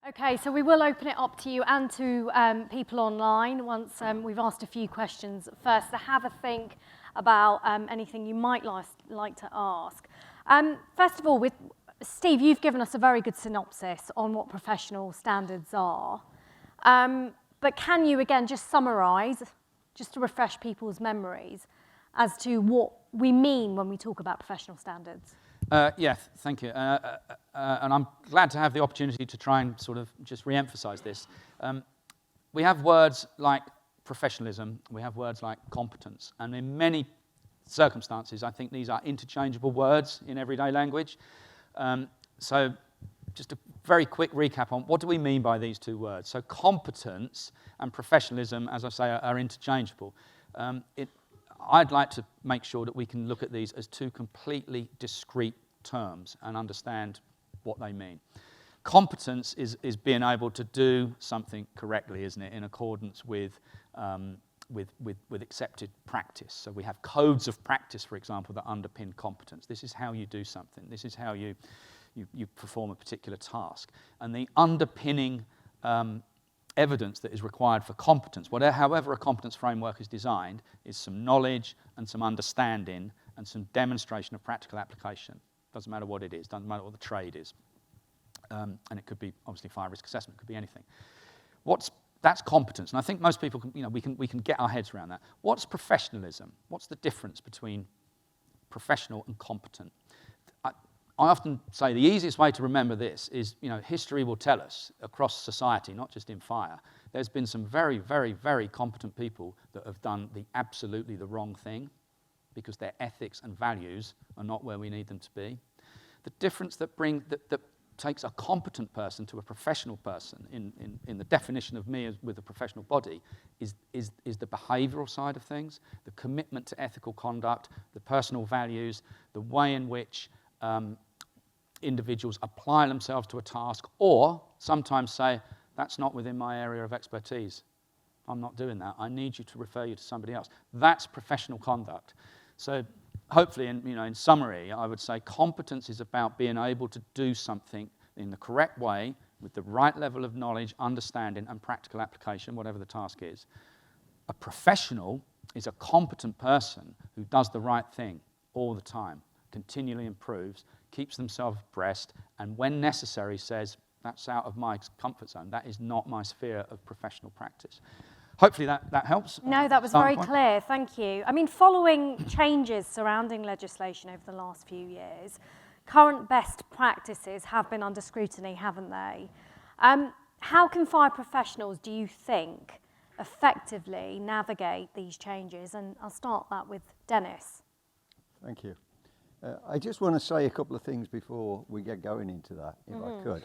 Okay, so we will open it up to you and to people online once we've asked a few questions first, to have a think about anything you might like to ask. First of all, with Steve, you've given us a very good synopsis on what professional standards are. But can you, again, just summarise, just to refresh people's memories, as to what we mean when we talk about professional standards? Yeah, thank you. And I'm glad to have the opportunity to try and sort of just re-emphasise this. We have words like professionalism, we have words like competence, and in many circumstances, I think these are interchangeable words in everyday language. So just a very quick recap on what do we mean by these two words. So competence and professionalism, as I say, are interchangeable. I'd like to make sure that we can look at these as two completely discrete terms and understand what they mean. Competence is being able to do something correctly, isn't it, in accordance with accepted practice. So we have codes of practice, for example, that underpin competence. This is how you do something. This is how you perform a particular task. And the underpinning evidence that is required for competence, however a competence framework is designed, is some knowledge and some understanding and some demonstration of practical application. Doesn't matter what it is, doesn't matter what the trade is. And it could be, obviously, fire risk assessment, it could be anything. That's competence, and I think most people can, we can get our heads around that. What's professionalism? What's the difference between professional and competent? I often say the easiest way to remember this is, history will tell us across society, not just in fire, there's been some very, very, very competent people that have done absolutely the wrong thing because their ethics and values are not where we need them to be. The difference that takes a competent person to a professional person in the definition of me with a professional body is the behavioural side of things, the commitment to ethical conduct, the personal values, the way in which individuals apply themselves to a task, or sometimes say, that's not within my area of expertise. I'm not doing that. I need you to refer you to somebody else. That's professional conduct. So hopefully, in summary, I would say competence is about being able to do something in the correct way, with the right level of knowledge, understanding, and practical application, whatever the task is. A professional is a competent person who does the right thing all the time, continually improves, keeps themselves abreast, and when necessary says, that's out of my comfort zone. That is not my sphere of professional practice. Hopefully that helps. No, that was very clear. Thank you. I mean, following changes surrounding legislation over the last few years, current best practices have been under scrutiny, haven't they? How can fire professionals, do you think, effectively navigate these changes? And I'll start that with Dennis. Thank you. I just want to say a couple of things before we get going into that, if I could.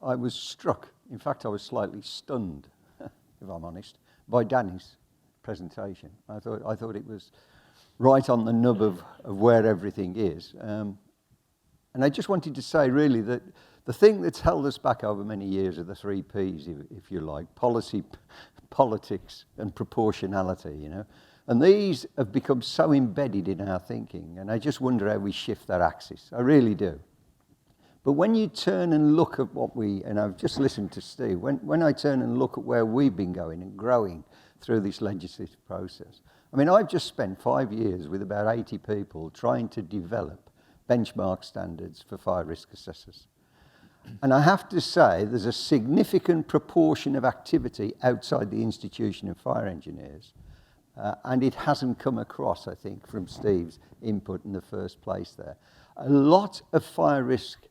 I was struck, in fact, I was slightly stunned, if I'm honest, by Danny's presentation. I thought it was right on the nub of where everything is. And I just wanted to say, really, that the thing that's held us back over many years are the 3 Ps, if you like: policy, politics, and proportionality, And these have become so embedded in our thinking, and I just wonder how we shift that axis. I really do. But when you turn and look at and I've just listened to Steve, when I turn and look at where we've been going and growing through this legislative process, I mean, I've just spent 5 years with about 80 people trying to develop benchmark standards for fire risk assessors. And I have to say, there's a significant proportion of activity outside the institution of fire engineers. And it hasn't come across, I think, from Steve's input in the first place there. A lot of fire risk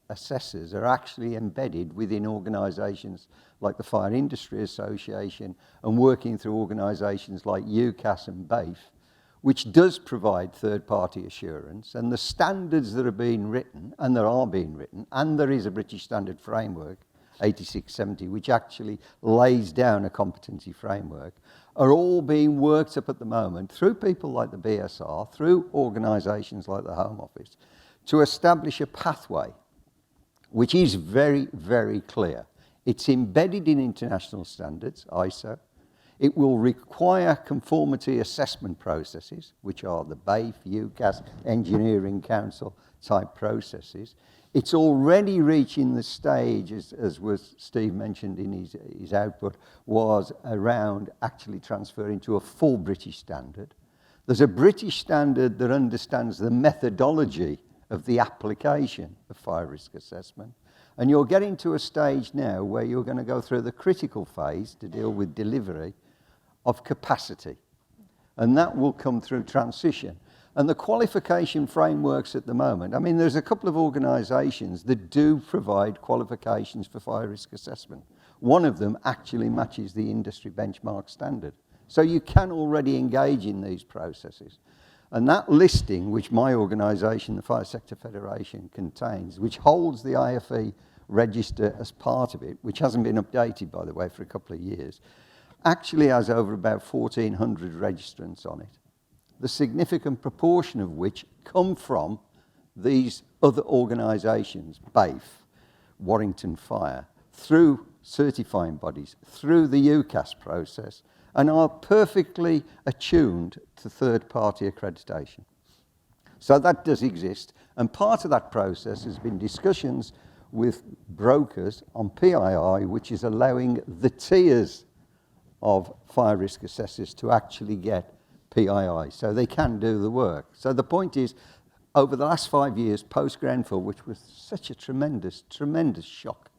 assessors are actually embedded within organisations like the Fire Industry Association and working through organisations like UCAS and BAFE, which does provide third-party assurance. And the standards that are being written, and there are being written, and there is a British Standard Framework, 8670, which actually lays down a competency framework, are all being worked up at the moment through people like the BSR, through organisations like the Home Office, to establish a pathway which is very, very clear. It's embedded in international standards, ISO. It will require conformity assessment processes, which are the BAFE, UCAS, Engineering Council type processes. It's already reaching the stage, as was Steve mentioned in his output, was around actually transferring to a full British standard. There's a British standard that understands the methodology of the application of fire risk assessment. And you're getting to a stage now where you're going to go through the critical phase to deal with delivery of capacity. And that will come through transition. And the qualification frameworks at the moment, I mean, there's a couple of organisations that do provide qualifications for fire risk assessment. One of them actually matches the industry benchmark standard. So you can already engage in these processes. And that listing, which my organisation, the Fire Sector Federation, contains, which holds the IFE register as part of it, which hasn't been updated, by the way, for a couple of years, actually has over about 1,400 registrants on it, the significant proportion of which come from these other organisations, BAFE, Warrington Fire, through certifying bodies, through the UCAS process, and are perfectly attuned to third-party accreditation. So that does exist, and part of that process has been discussions with brokers on PII, which is allowing the tiers of fire risk assessors to actually get PII, so they can do the work. So the point is, over the last 5 years, post-Grenfell, which was such a tremendous, tremendous shock,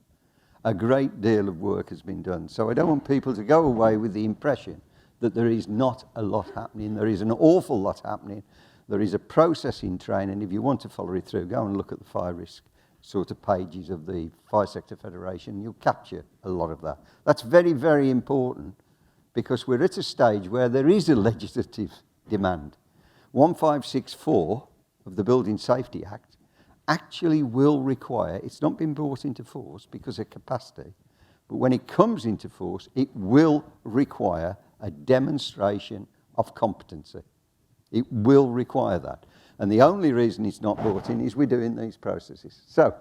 a great deal of work has been done. So I don't want people to go away with the impression that there is not a lot happening. There is an awful lot happening. There is a process in training. If you want to follow it through, go and look at the fire risk sort of pages of the Fire Sector Federation. You'll capture a lot of that. That's very, very important, because we're at a stage where there is a legislative demand. 1564 of the Building Safety Act actually will require, it's not been brought into force because of capacity, but when it comes into force, it will require a demonstration of competency. It will require that. And the only reason it's not brought in is we're doing these processes. So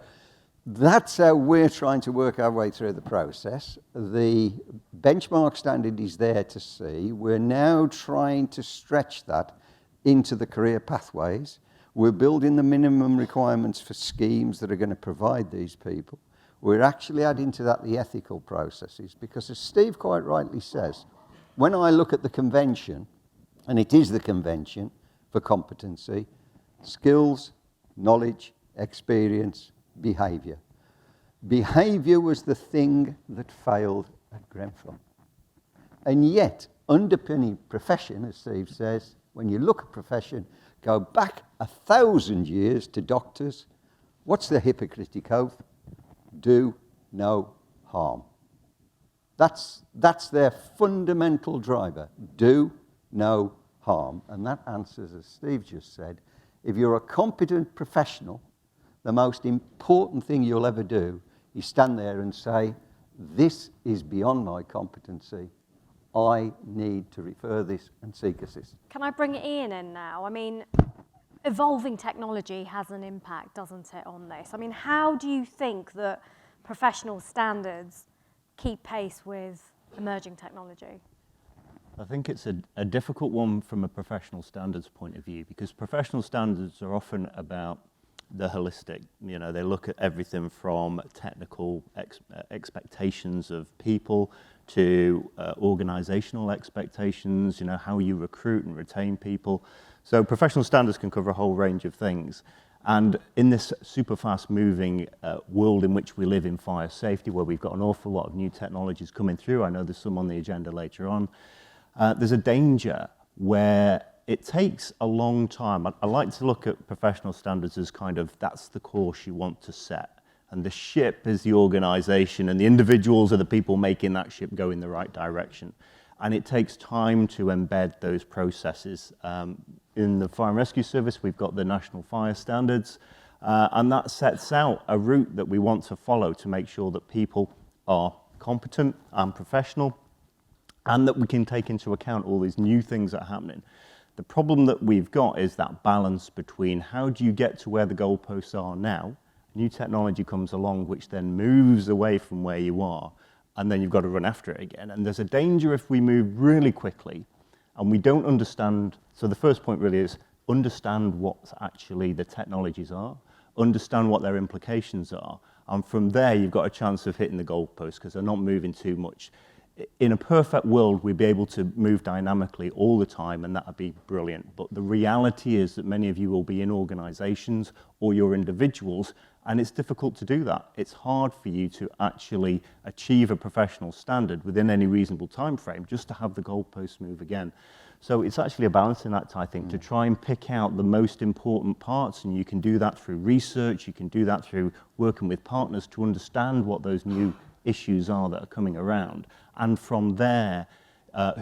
that's how we're trying to work our way through the process. The benchmark standard is there to see. We're now trying to stretch that into the career pathways. We're building the minimum requirements for schemes that are going to provide these people. We're actually adding to that the ethical processes, because as Steve quite rightly says, when I look at the convention, and it is the convention for competency, skills, knowledge, experience, behaviour. Behaviour was the thing that failed at Grenfell. And yet, underpinning profession, as Steve says, when you look at profession, go back 1,000 years to doctors. What's the Hippocratic Oath? Do no harm. That's their fundamental driver. Do no harm. And that answers, as Steve just said, if you're a competent professional, the most important thing you'll ever do is stand there and say, this is beyond my competency. I need to refer this and seek assistance. Can I bring Ian in now? I mean, evolving technology has an impact, doesn't it, on this? I mean, how do you think that professional standards keep pace with emerging technology? I think it's a difficult one from a professional standards point of view, because professional standards are often about the holistic. You know, they look at everything from technical expectations of people to organizational expectations, you know, how you recruit and retain people. So professional standards can cover a whole range of things. And in this super fast moving world in which we live in fire safety, where we've got an awful lot of new technologies coming through, I know there's some on the agenda later on, there's a danger where it takes a long time. I like to look at professional standards as kind of, that's the course you want to set. And the ship is the organization, and the individuals are the people making that ship go in the right direction. And it takes time to embed those processes. In the Fire and Rescue Service, we've got the National Fire Standards, and that sets out a route that we want to follow to make sure that people are competent and professional, and that we can take into account all these new things that are happening. The problem that we've got is that balance between how do you get to where the goalposts are now, new technology comes along which then moves away from where you are, and then you've got to run after it again. And there's a danger if we move really quickly and we don't understand. So the first point really is understand what actually the technologies are, understand what their implications are, and from there you've got a chance of hitting the goalpost because they're not moving too much. In a perfect world, we'd be able to move dynamically all the time, and that would be brilliant. But the reality is that many of you will be in organizations or you're individuals, and it's difficult to do that. It's hard for you to actually achieve a professional standard within any reasonable time frame just to have the goalposts move again. So it's actually a balancing act, I think, to try and pick out the most important parts, and you can do that through research, you can do that through working with partners to understand what those new issues are that are coming around. And from there,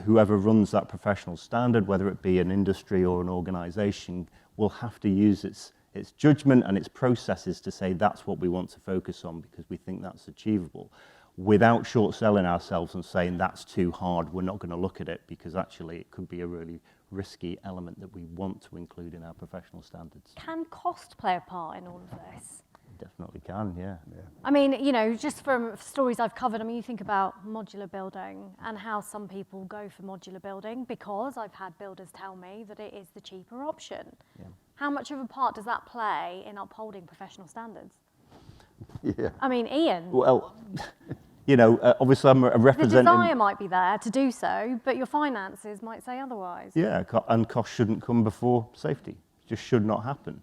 whoever runs that professional standard, whether it be an industry or an organization, will have to use its judgment and its processes to say that's what we want to focus on because we think that's achievable, without short-selling ourselves and saying that's too hard, we're not going to look at it, because actually it could be a really risky element that we want to include in our professional standards. Can cost play a part in all of this? Definitely can, yeah. I mean, you know, just from stories I've covered, I mean, you think about modular building and how some people go for modular building because I've had builders tell me that it is the cheaper option. Yeah. How much of a part does that play in upholding professional standards? Yeah. I mean, Ian, Well, you know, obviously I'm the representing... desire might be there to do so, but your finances might say otherwise. Yeah, and cost shouldn't come before safety. It just should not happen.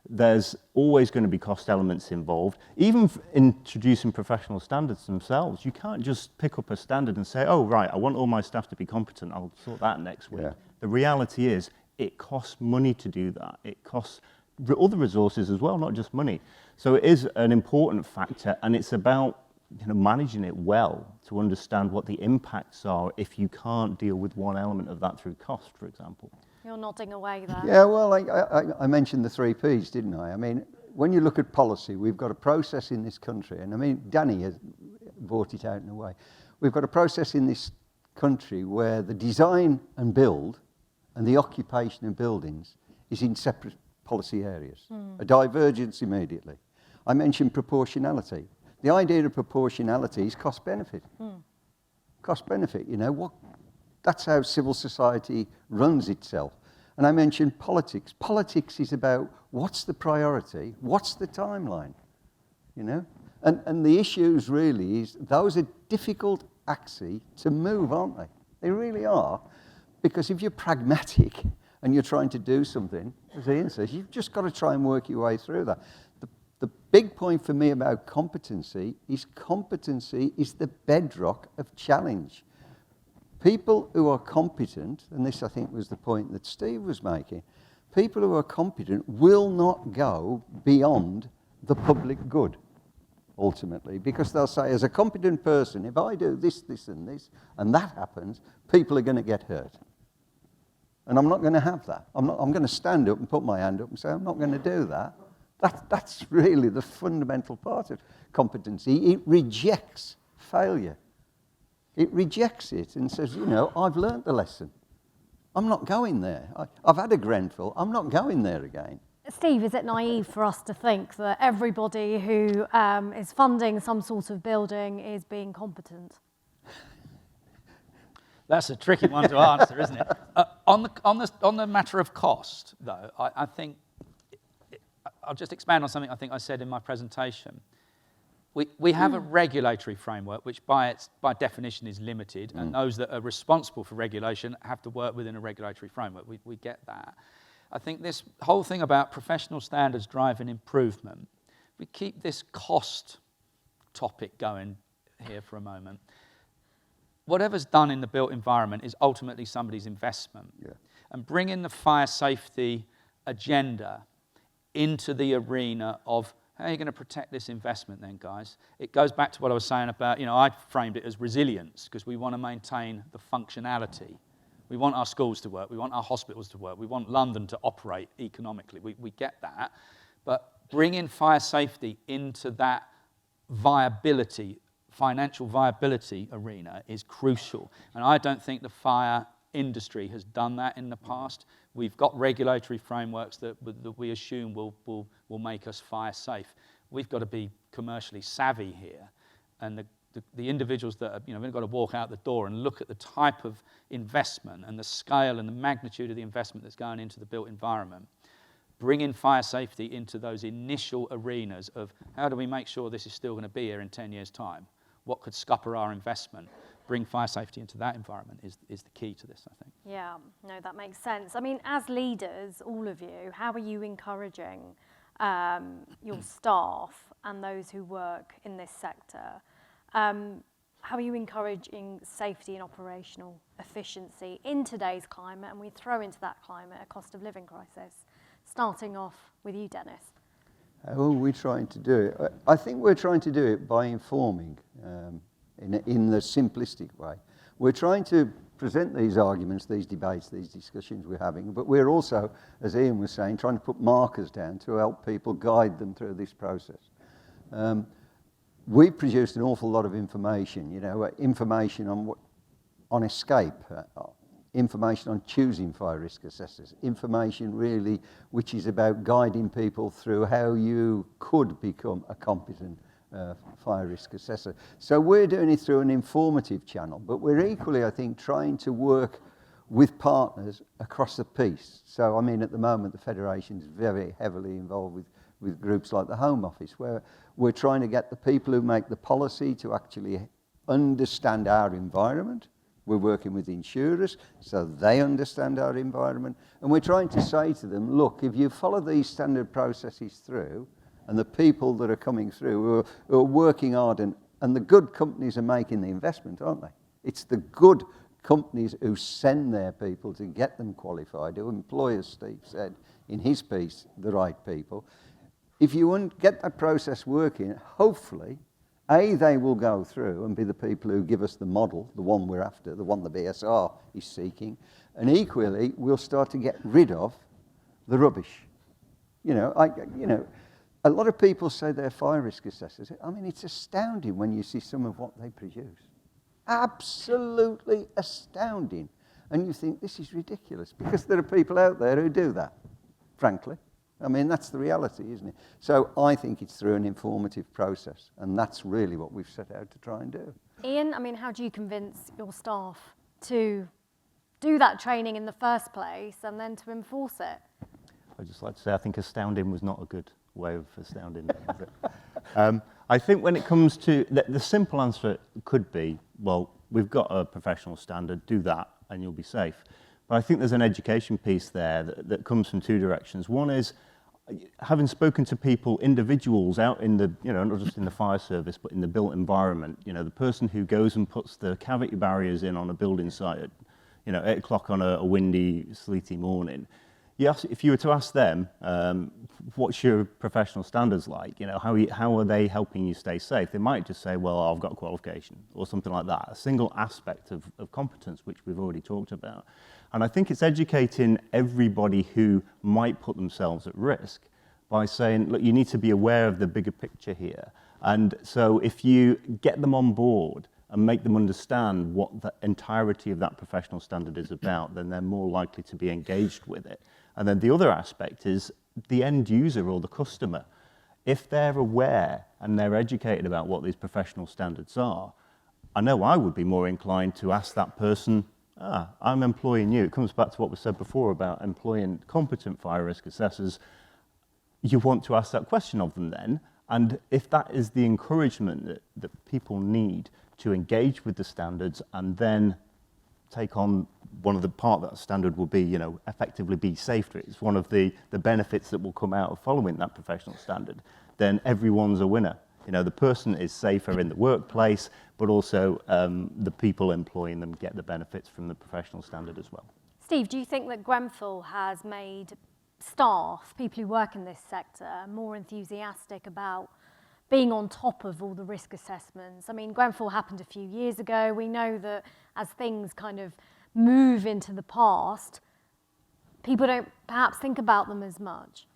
There's always going to be cost elements involved. Even introducing professional standards themselves, you can't just pick up a standard and say, oh, right, I want all my staff to be competent, I'll sort that next week. Yeah. The reality is it costs money to do that. It costs other resources as well, not just money. So it is an important factor, and it's about managing it well to understand what the impacts are if you can't deal with one element of that through cost, for example. You're nodding away there. Yeah, well, I mentioned the 3 Ps, didn't I? I mean, when you look at policy, we've got a process in this country, and I mean, Danny has brought it out in a way. We've got a process in this country where the design and build and the occupation of buildings is in separate policy areas. A divergence immediately. I mentioned proportionality. The idea of proportionality is cost-benefit. Cost-benefit, that's how civil society runs itself. And I mentioned politics. Politics is about what's the priority, what's the timeline, And the issues really is those are difficult axes to move, aren't they? They really are. Because if you're pragmatic and you're trying to do something, as Ian says, you've just got to try and work your way through that. The big point for me about competency is the bedrock of challenge. People who are competent, and this I think was the point that Steve was making, people who are competent will not go beyond the public good, ultimately, because they'll say, as a competent person, if I do this, this and this, and that happens, people are going to get hurt. And I'm not going to have that. I'm going to stand up and put my hand up and say, I'm not going to do that. That's really the fundamental part of competency. It rejects failure. It rejects it and says, I've learnt the lesson. I'm not going there. I've had a Grenfell. I'm not going there again. Steve, is it naive for us to think that everybody who is funding some sort of building is being competent? That's a tricky one to answer, isn't it? On the matter of cost, though, I think I'll just expand on something I think I said in my presentation. We have a regulatory framework which by definition is limited, and those that are responsible for regulation have to work within a regulatory framework. We get that. I think this whole thing about professional standards driving improvement, we keep this cost topic going here for a moment. Whatever's done in the built environment is ultimately somebody's investment. Yeah. And bringing the fire safety agenda into the arena of how are you going to protect this investment then, guys? It goes back to what I was saying about, I framed it as resilience because we want to maintain the functionality. We want our schools to work. We want our hospitals to work. We want London to operate economically. We get that. But bringing fire safety into that financial viability arena is crucial. And I don't think the fire industry has done that in the past. We've got regulatory frameworks that we assume will make us fire safe. We've got to be commercially savvy here. And the individuals that are, we've got to walk out the door and look at the type of investment and the scale and the magnitude of the investment that's going into the built environment. Bringing fire safety into those initial arenas of how do we make sure this is still going to be here in 10 years' time? What could scupper our investment? Bring fire safety into that environment is the key to this, I think. Yeah, no, that makes sense. I mean, as leaders, all of you, how are you encouraging your staff and those who work in this sector? How are you encouraging safety and operational efficiency in today's climate? And we throw into that climate a cost of living crisis. Starting off with you, Dennis. How are we trying to do it? I think we're trying to do it by informing in the simplistic way. We're trying to present these arguments, these debates, these discussions we're having, but we're also, as Ian was saying, trying to put markers down to help people guide them through this process. We produced an awful lot of information, information on escape, information on choosing fire risk assessors, information really which is about guiding people through how you could become a competent fire risk assessor. So we're doing it through an informative channel, but we're equally, I think, trying to work with partners across the piece. So, I mean, at the moment, the Federation is very heavily involved with groups like the Home Office, where we're trying to get the people who make the policy to actually understand our environment. We're working with insurers so they understand our environment. And we're trying to say to them, look, if you follow these standard processes through, and the people that are coming through who are working hard, and the good companies are making the investment, aren't they? It's the good companies who send their people to get them qualified, who employ, as Steve said in his piece, the right people. If you get that process working, hopefully, they will go through and be the people who give us the model, the one we're after, the one the BSR is seeking, and equally, we'll start to get rid of the rubbish. A lot of people say they're fire risk assessors. I mean, it's astounding when you see some of what they produce. Absolutely astounding. And you think, this is ridiculous, because there are people out there who do that, frankly. I mean, that's the reality, isn't it? So I think it's through an informative process, and that's really what we've set out to try and do. Ian, I mean, how do you convince your staff to do that training in the first place and then to enforce it? I'd just like to say I think astounding was not a good way of astounding. I think when it comes to, the simple answer could be, well, we've got a professional standard, do that and you'll be safe. But I think there's an education piece there that comes from two directions. One is, having spoken to people, individuals out in the, not just in the fire service, but in the built environment, the person who goes and puts the cavity barriers in on a building site at, 8 o'clock on a windy, sleety morning, if you were to ask them, what's your professional standards like? How are they helping you stay safe? They might just say, well, I've got a qualification or something like that. A single aspect of competence, which we've already talked about. And I think it's educating everybody who might put themselves at risk by saying, look, you need to be aware of the bigger picture here. And so if you get them on board and make them understand what the entirety of that professional standard is about, then they're more likely to be engaged with it. And then the other aspect is the end user or the customer. If they're aware and they're educated about what these professional standards are, I know I would be more inclined to ask that person, I'm employing you. It comes back to what was said before about employing competent fire risk assessors. You want to ask that question of them then, and if that is the encouragement that people need to engage with the standards and then take on one of the part of that standard will be, effectively be safer. It's one of the benefits that will come out of following that professional standard. Then everyone's a winner. The person is safer in the workplace, but also the people employing them get the benefits from the professional standard as well. Steve, do you think that Grenfell has made staff, people who work in this sector, more enthusiastic about being on top of all the risk assessments? I mean, Grenfell happened a few years ago. We know that as things kind of move into the past, people don't perhaps think about them as much.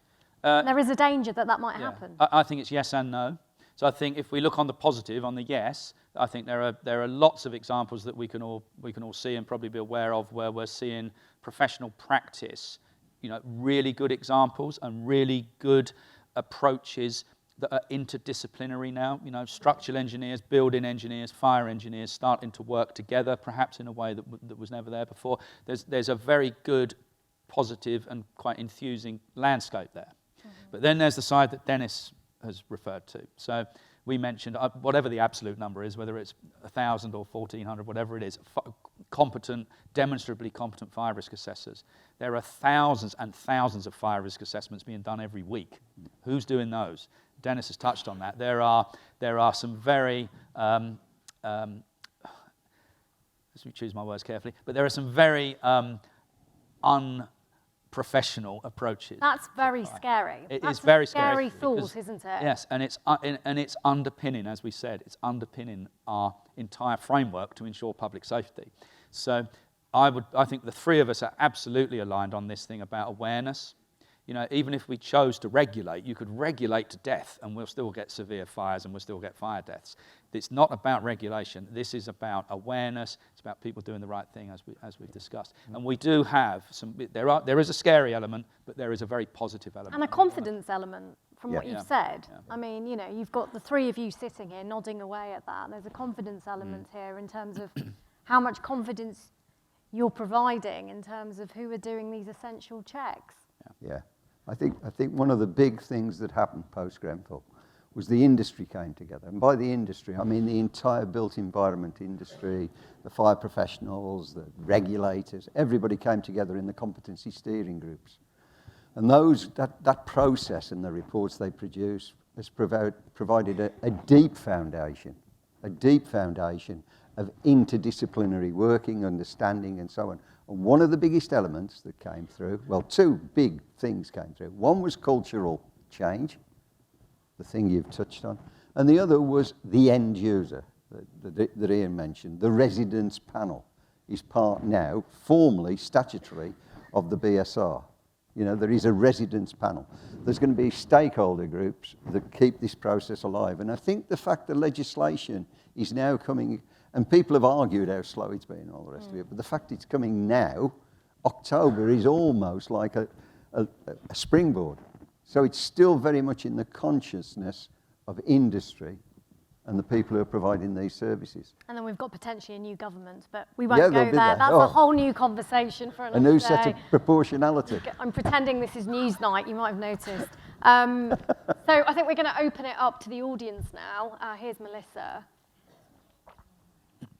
There is a danger that might happen. I think it's yes and no. So I think if we look on the positive, on the yes, I think there are lots of examples that we can all see and probably be aware of where we're seeing professional practice, really good examples and really good approaches that are interdisciplinary now. You know, structural engineers, building engineers, fire engineers starting to work together, perhaps in a way that was never there before. There's a very good, positive and quite enthusing landscape there. But then there's the side that Dennis has referred to. So we mentioned, whatever the absolute number is, whether it's 1,000 or 1,400, whatever it is, competent, demonstrably competent fire risk assessors. There are thousands and thousands of fire risk assessments being done every week. Who's doing those? Dennis has touched on that. There are some very, let me choose my words carefully, but there are some very unprofessional approaches. That's very scary. It That's is very a scary scary thought, because- isn't it? Yes, and it's underpinning, as we said, it's underpinning our entire framework to ensure public safety. So I think the three of us are absolutely aligned on this thing about awareness. You know, even if we chose to regulate, you could regulate to death and we'll still get severe fires and we'll still get fire deaths. It's not about regulation. This is about awareness. It's about people doing the right thing, as we've discussed. And we do have some. There is a scary element, but there is a very positive element. And a confidence element from what Yeah. you've said. Yeah. I mean, you know, you've got the three of you sitting here nodding away at that. There's a confidence element here in terms of how much confidence you're providing in terms of who are doing these essential checks. Yeah. I think one of the big things that happened post-Grenfell was the industry came together. And by the industry, I mean the entire built environment industry, the fire professionals, the regulators, everybody came together in the competency steering groups. And that process and the reports they produce has provided a deep foundation of interdisciplinary working, understanding, and so on. And one of the biggest elements that came through, well, two big things came through. One was cultural change, the thing you've touched on, and the other was the end user that Ian mentioned. The residents panel is part now, formally, statutory, of the BSR. You know, there is a residents panel. There's going to be stakeholder groups that keep this process alive. And I think the fact that legislation is now coming, and people have argued how slow it's been and all the rest of it, but the fact it's coming now, October is almost like a springboard. So it's still very much in the consciousness of industry and the people who are providing these services. And then we've got potentially a new government, but we won't Yeah, go there'll there. be that. That's Oh. a whole new conversation for another A new day. set of proportionality. I'm pretending this is news night, you might have noticed. So I think we're going to open it up to the audience now. Here's Melissa.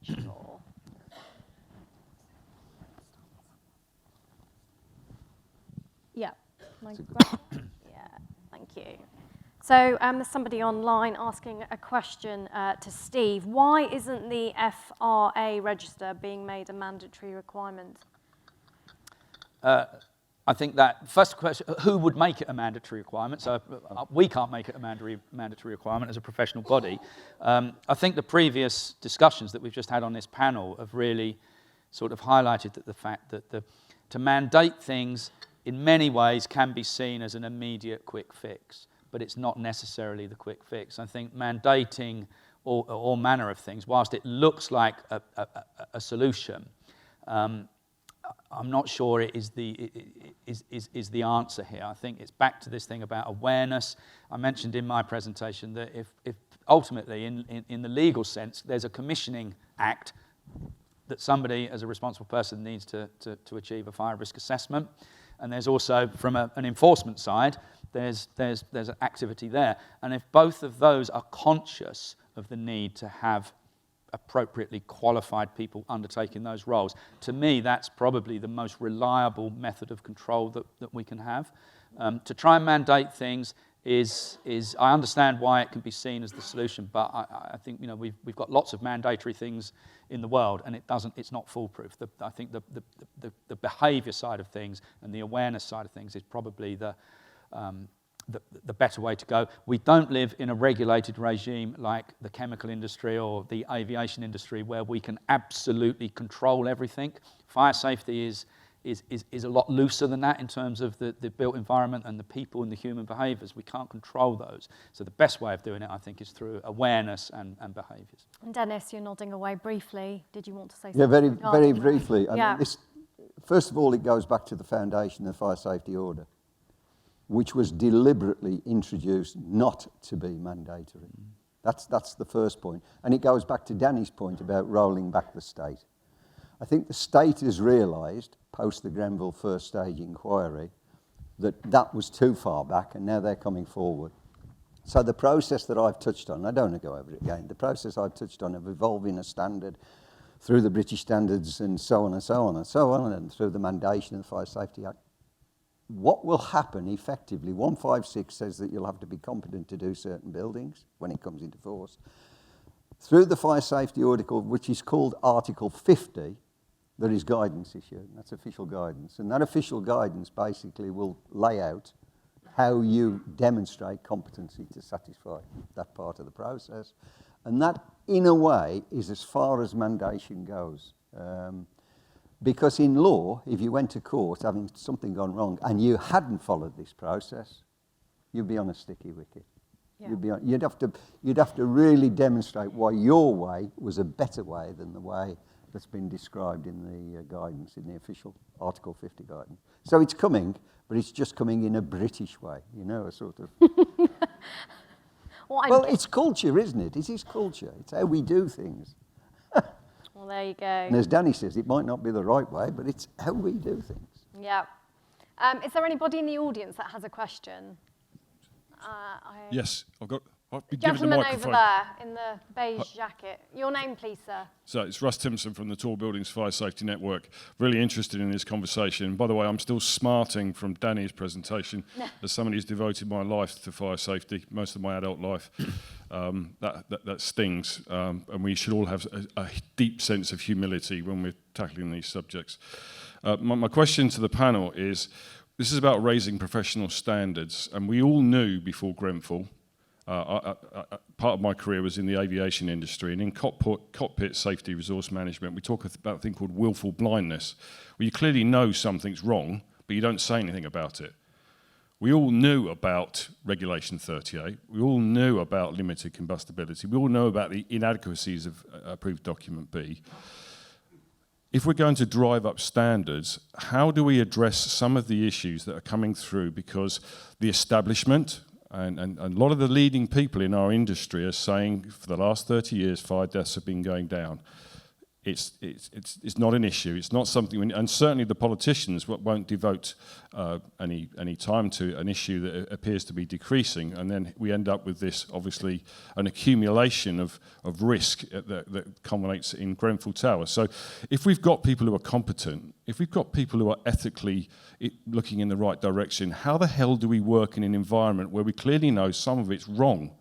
Sure. Yeah. Yeah, thank you. So there's somebody online asking a question to Steve. Why isn't the FRA register being made a mandatory requirement? I think that first question, who would make it a mandatory requirement? So we can't make it a mandatory requirement as a professional body. I think the previous discussions that we've just had on this panel have really sort of highlighted the fact that to mandate things in many ways can be seen as an immediate quick fix, but it's not necessarily the quick fix. I think mandating all manner of things, whilst it looks like a solution, I'm not sure it is the answer here. I think it's back to this thing about awareness. I mentioned in my presentation that if ultimately, in the legal sense, there's a commissioning act that somebody, as a responsible person, needs to achieve a fire risk assessment, and there's also, from an enforcement side, there's an activity there. And if both of those are conscious of the need to have appropriately qualified people undertaking those roles, to me that's probably the most reliable method of control that we can have. To try and mandate things is I understand why it can be seen as the solution, but I think, you know, we've got lots of mandatory things in the world, and it's not foolproof. I think the behaviour side of things and the awareness side of things is probably the better way to go. We don't live in a regulated regime like the chemical industry or the aviation industry where we can absolutely control everything. Fire safety is a lot looser than that in terms of the built environment and the people and the human behaviours. We can't control those. So the best way of doing it, I think, is through awareness and behaviours. And Dennis, you're nodding away briefly. Did you want to say Yeah, something? very briefly. I Yeah. mean, first of all, it goes back to the foundation of the fire safety order. which was deliberately introduced not to be mandatory. That's the first point. And it goes back to Danny's point about rolling back the state. I think the state has realised, post the Grenfell first stage inquiry, that was too far back, and now they're coming forward. So the process that I've touched on, I don't want to go over it again, the process I've touched on of evolving a standard through the British standards and so on and so on and so on, and through the mandation of the Fire Safety Act, what will happen effectively, 156 says that you'll have to be competent to do certain buildings when it comes into force. Through the Fire Safety Article, which is called Article 50, there is guidance issued. That's official guidance. And that official guidance basically will lay out how you demonstrate competency to satisfy that part of the process. And that, in a way, is as far as mandation goes. Because in law, if you went to court having something gone wrong and you hadn't followed this process, you'd be on a sticky wicket. Yeah. You'd have to really demonstrate why your way was a better way than the way that's been described in the guidance, in the official Article 50 guidance. So it's coming, but it's just coming in a British way, a sort of... Well, it's culture, isn't it? It is culture. It's how we do things. Well, there you go. And as Danny says, it might not be the right way, but it's how we do things. Yeah. Is there anybody in the audience that has a question? Yes, I've been given the Gentleman microphone. over there in the beige jacket. Your name, please, sir. So it's Russ Timpson from the Tall Buildings Fire Safety Network. Really interested in this conversation. By the way, I'm still smarting from Danny's presentation as somebody who's devoted my life to fire safety, most of my adult life. That stings, and we should all have a deep sense of humility when we're tackling these subjects. My question to the panel is, this is about raising professional standards, and we all knew before Grenfell. Part of my career was in the aviation industry, and in cockpit safety resource management, we talk about a thing called willful blindness, where you clearly know something's wrong, but you don't say anything about it. We all knew about Regulation 38. We all knew about limited combustibility. We all know about the inadequacies of Approved Document B. If we're going to drive up standards, how do we address some of the issues that are coming through? Because the establishment, and a lot of the leading people in our industry are saying for the last 30 years, fire deaths have been going down. It's not an issue. It's not something, and certainly the politicians won't devote any time to an issue that appears to be decreasing, and then we end up with this, obviously, an accumulation of risk that culminates in Grenfell Tower. So if we've got people who are competent, if we've got people who are ethically looking in the right direction, how the hell do we work in an environment where we clearly know some of it's wrong?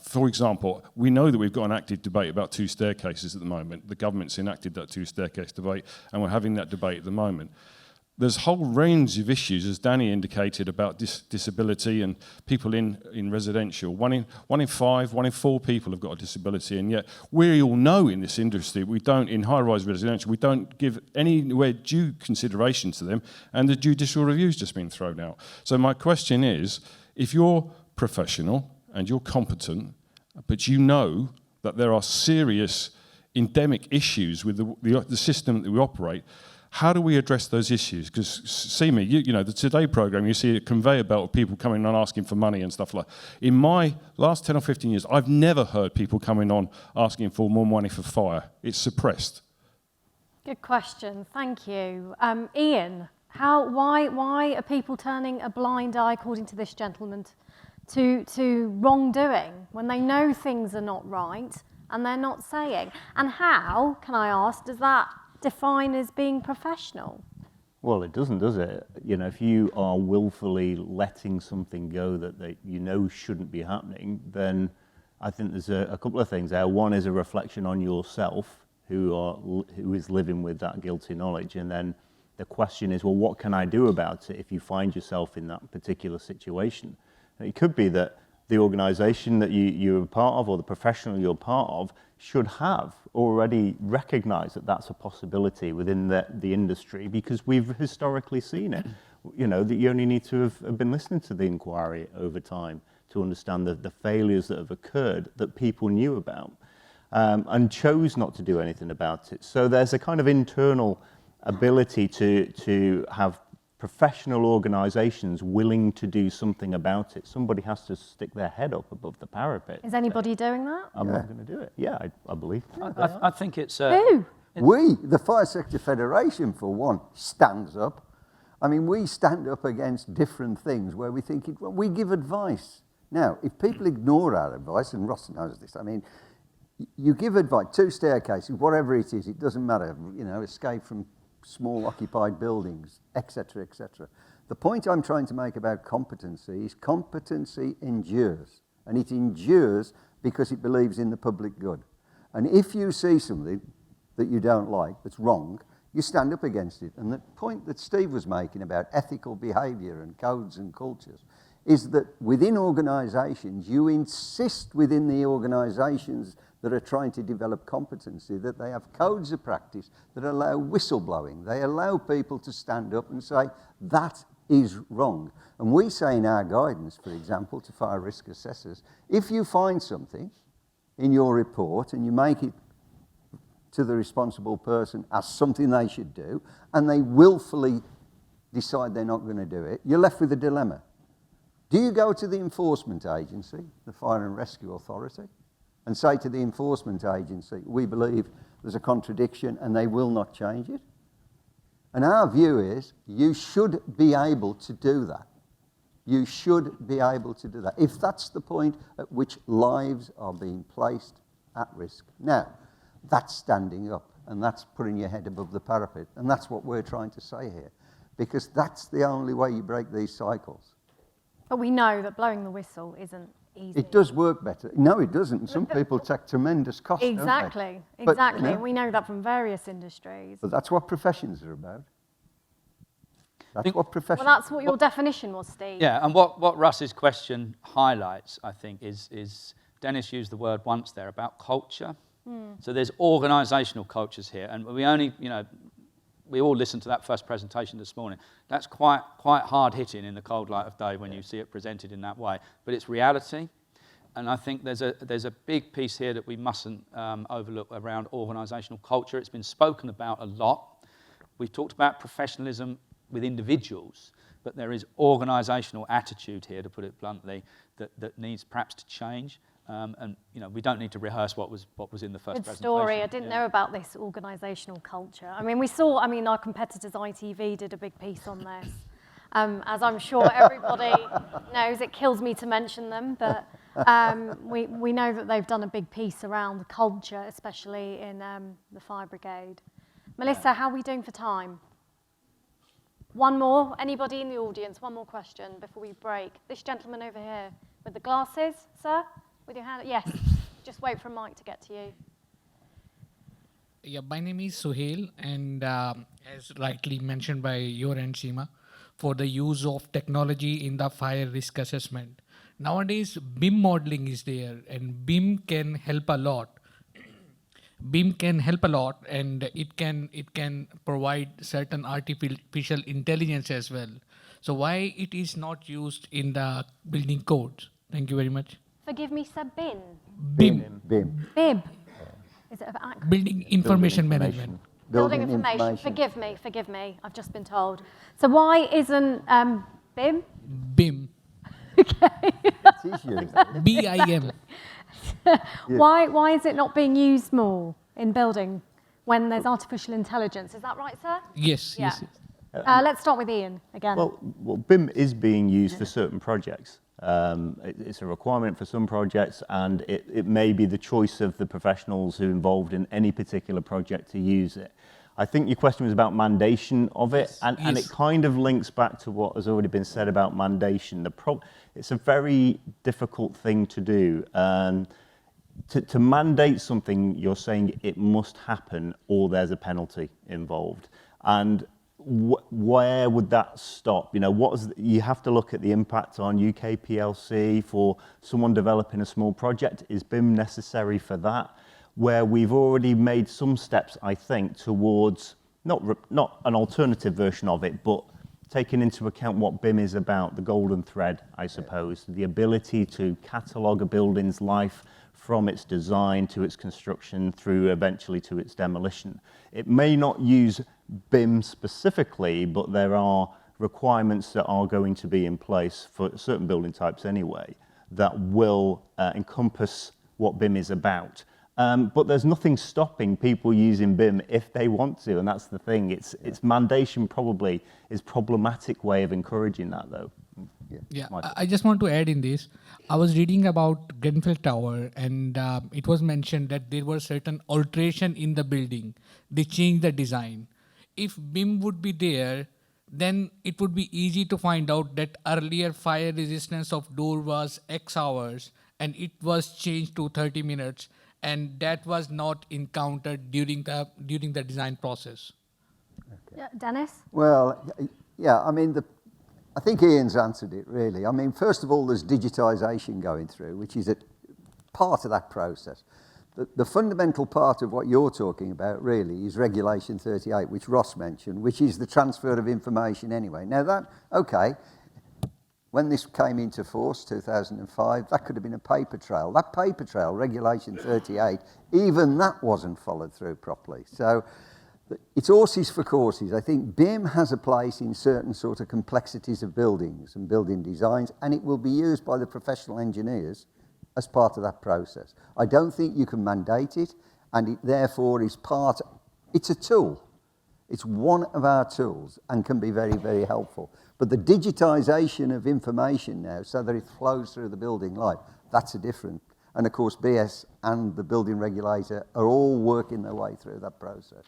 For example, we know that we've got an active debate about two staircases at the moment. The government's enacted that two-staircase debate, and we're having that debate at the moment. There's a whole range of issues, as Danny indicated, about disability and people in residential. One in 5, 1 in 4 people have got a disability, and yet we all know in this industry, we don't, in high-rise residential, we don't give anywhere due consideration to them, and the judicial review's just been thrown out. So my question is, if you're professional, and you're competent, but you know that there are serious endemic issues with the system that we operate, how do we address those issues? Because see me, the Today programme, you see a conveyor belt of people coming on asking for money and stuff like that. In my last 10 or 15 years, I've never heard people coming on asking for more money for fire. It's suppressed. Good question. Thank you. Ian, why are people turning a blind eye, according to this gentleman, to wrongdoing when they know things are not right and they're not saying? And how, can I ask, does that define as being professional? Well, it doesn't, does it? If you are willfully letting something go that you know shouldn't be happening, then I think there's a couple of things there. One is a reflection on yourself, who is living with that guilty knowledge, and then the question is, well, what can I do about it if you find yourself in that particular situation? It could be that the organisation that you're a part of or the professional you're part of should have already recognised that that's a possibility within the industry, because we've historically seen it. That you only need to have been listening to the inquiry over time to understand the failures that have occurred that people knew about and chose not to do anything about it. So there's a kind of internal ability to have professional organisations willing to do something about it. Somebody has to stick their head up above the parapet. Is anybody doing that? I'm not going to do it. Yeah, I believe. I think it's... Who? We, the Fire Sector Federation, for one, stands up. I mean, we stand up against different things where we think we give advice. Now, if people ignore our advice, and Ross knows this, I mean, you give advice, 2 staircases, whatever it is, it doesn't matter, you know, escape from small occupied buildings, etc., etc. The point I'm trying to make about competency is competency endures, and it endures because it believes in the public good. And if you see something that you don't like, that's wrong, you stand up against it. And the point that Steve was making about ethical behaviour and codes and cultures is that within organisations, you insist within the organisations that are trying to develop competency that they have codes of practice that allow whistleblowing. They allow people to stand up and say, that is wrong. And we say in our guidance, for example, to fire risk assessors, if you find something in your report and you make it to the responsible person as something they should do, and they willfully decide they're not going to do it, you're left with a dilemma. Do you go to the enforcement agency, the Fire and Rescue Authority, and say to the enforcement agency, we believe there's a contradiction and they will not change it? And our view is you should be able to do that. You should be able to do that, if that's the point at which lives are being placed at risk. Now, that's standing up, and that's putting your head above the parapet, and that's what we're trying to say here, because that's the only way you break these cycles. But we know that blowing the whistle isn't easy. It does work better. No, it doesn't. Some people take tremendous cost, Exactly, don't they? exactly. But, And we know that from various industries. but that's what professions are about. That's what professions Well, that's what your definition was, Steve. Yeah, and what Russ's question highlights, I think, is Dennis used the word once there about culture. So there's organisational cultures here, and we only, you know, we all listened to that first presentation this morning. That's quite hard hitting in the cold light of day when you see it presented in that way. But it's reality, and I think there's a big piece here that we mustn't overlook around organisational culture. It's been spoken about a lot. We've talked about professionalism with individuals, but there is organisational attitude here, to put it bluntly, that needs perhaps to change. And you know, we don't need to rehearse what was in the first Good presentation. story. I didn't know about this organisational culture. I mean, our competitors ITV did a big piece on this. As I'm sure everybody knows, it kills me to mention them, but we know that they've done a big piece around the culture, especially in the fire brigade. Melissa, how are we doing for time? One more. Anybody in the audience? One more question before we break. This gentleman over here with the glasses, sir, with your hand. Yes. Just wait for a mic to get to you. Yeah, my name is Suhail, and as rightly mentioned by your and Seema, for the use of technology in the fire risk assessment. Nowadays, BIM modeling is there, and BIM can help a lot. BIM can help a lot, and it can provide certain artificial intelligence as well. So why it is not used in the building codes? Thank you very much. Forgive me, sir. BIM. BIM. BIM. BIB. Is it an acronym? Building Information Management. Building information. Forgive me. I've just been told. So why isn't BIM? BIM. It is used. BIM. Why is it not being used more in building when there's artificial intelligence? Is that right, sir? Yes, Yeah. yes. Let's start with Ian again. Well, BIM is being used for certain projects. It's a requirement for some projects, and it may be the choice of the professionals who are involved in any particular project to use it. I think your question was about mandation of it, and it kind of links back to what has already been said about mandation. It's a very difficult thing to do. To mandate something, you're saying it must happen or there's a penalty involved. And where would that stop? You know, you have to look at the impact on UK PLC for someone developing a small project. Is BIM necessary for that? Where we've already made some steps, I think, towards not an alternative version of it, but taking into account what BIM is about, the golden thread, I suppose, the ability to catalogue a building's life from its design to its construction through eventually to its demolition. It may not use BIM specifically, but there are requirements that are going to be in place for certain building types anyway that will encompass what BIM is about. But there's nothing stopping people using BIM if they want to, and that's the thing. It's mandation probably is problematic way of encouraging that, though. Yeah, I just want to add in this. I was reading about Grenfell Tower, and it was mentioned that there were certain alteration in the building. They changed the design. If BIM would be there, then it would be easy to find out that earlier fire resistance of door was X hours, and it was changed to 30 minutes, and that was not encountered during the design process. Yeah, Dennis? Well, yeah, I mean, I think Ian's answered it, really. I mean, first of all, there's digitisation going through, which is a part of that process. The fundamental part of what you're talking about, really, is Regulation 38, which Ross mentioned, which is the transfer of information anyway. Now that, okay, when this came into force, 2005, that could have been a paper trail. That paper trail, Regulation 38, even that wasn't followed through properly. So it's horses for courses. I think BIM has a place in certain sort of complexities of buildings and building designs, and it will be used by the professional engineers as part of that process. I don't think you can mandate it, and it therefore is it's a tool. It's one of our tools and can be very, very helpful. But the digitisation of information now, so that it flows through the building life, that's a different. And of course, BS and the building regulator are all working their way through that process.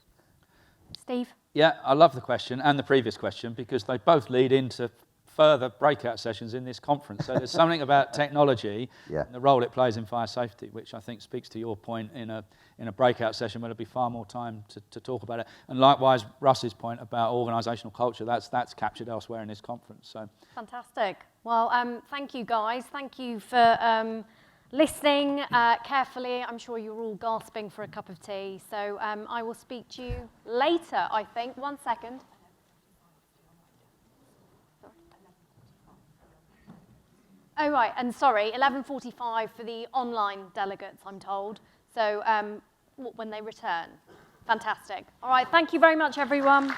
Steve? Yeah, I love the question and the previous question because they both lead into further breakout sessions in this conference. So there's something about technology and the role it plays in fire safety, which I think speaks to your point in a breakout session where there'll be far more time to talk about it. And likewise, Russ's point about organisational culture, that's captured elsewhere in this conference. So Fantastic. Well, thank you, guys. Thank you for listening carefully. I'm sure you're all gasping for a cup of tea. So I will speak to you later, I think. 1 second. Oh, right, and sorry, 11:45 for the online delegates, I'm told. So when they return. Fantastic. All right, thank you very much, everyone.